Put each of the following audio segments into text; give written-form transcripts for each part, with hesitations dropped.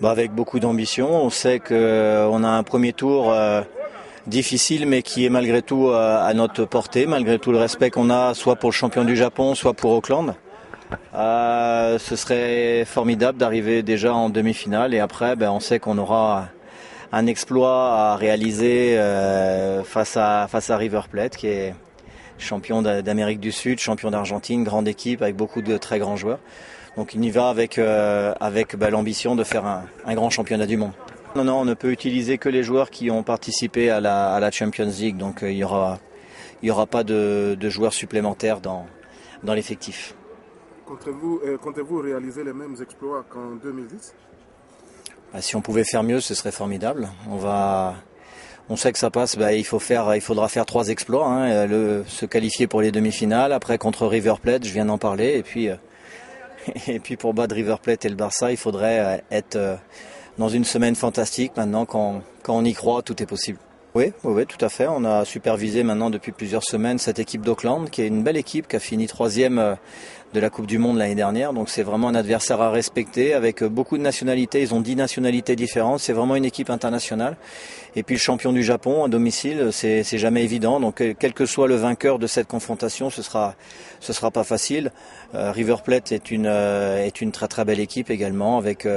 Avec beaucoup d'ambition. On sait qu'on a un premier tour difficile, mais qui est malgré tout à notre portée, malgré tout le respect qu'on a, soit pour le champion du Japon, soit pour Auckland. Ce serait formidable d'arriver déjà en demi-finale, et après, on sait qu'on aura un exploit à réaliser face à River Plate, qui est champion d'Amérique du Sud, champion d'Argentine, grande équipe avec beaucoup de très grands joueurs. Donc il y va avec l'ambition de faire un grand championnat du monde. Non, on ne peut utiliser que les joueurs qui ont participé à la Champions League. Donc il y aura pas de joueurs supplémentaires dans l'effectif. Comptez-vous réaliser les mêmes exploits qu'en 2010 ? Si on pouvait faire mieux, ce serait formidable. On sait que ça passe, il faudra faire 3 exploits, se qualifier pour les demi-finales, après contre River Plate, je viens d'en parler, et puis pour battre River Plate et le Barça, il faudrait être dans une semaine fantastique. Maintenant, quand on y croit, tout est possible. Oui, tout à fait. On a supervisé maintenant depuis plusieurs semaines cette équipe d'Auckland, qui est une belle équipe, qui a fini 3e de la Coupe du Monde l'année dernière. Donc c'est vraiment un adversaire à respecter, avec beaucoup de nationalités. Ils ont 10 nationalités différentes. C'est vraiment une équipe internationale. Et puis le champion du Japon à domicile, c'est jamais évident. Donc quel que soit le vainqueur de cette confrontation, ce sera pas facile. River Plate est une très très belle équipe également, avec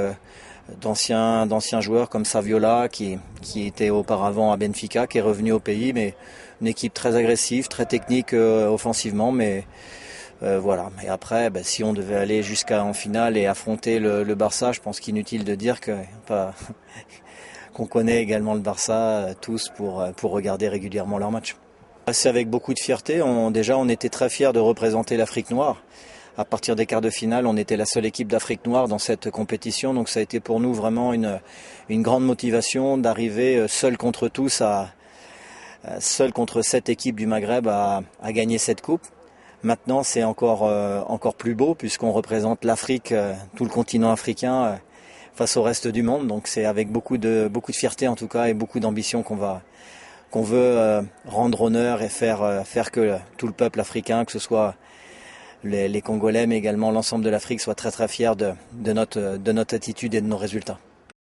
d'anciens joueurs comme Saviola qui était auparavant à Benfica, qui est revenu au pays, mais une équipe très agressive, très technique offensivement, mais voilà. Et après, si on devait aller jusqu'en finale et affronter le Barça, je pense qu'inutile de dire qu'on connaît également le Barça tous pour regarder régulièrement leurs matchs. C'est avec beaucoup de fierté. On était très fiers de représenter l'Afrique noire. À partir des quarts de finale, on était la seule équipe d'Afrique noire dans cette compétition. Donc ça a été pour nous vraiment une grande motivation d'arriver seul contre tous, seul contre 7 équipes du Maghreb à gagner cette coupe. Maintenant, c'est encore plus beau, puisqu'on représente l'Afrique, tout le continent africain, face au reste du monde. Donc c'est avec beaucoup de fierté en tout cas, et beaucoup d'ambition qu'on veut rendre honneur et faire que tout le peuple africain, que ce soit les Congolais, mais également l'ensemble de l'Afrique, soit très très fiers de notre attitude et de nos résultats.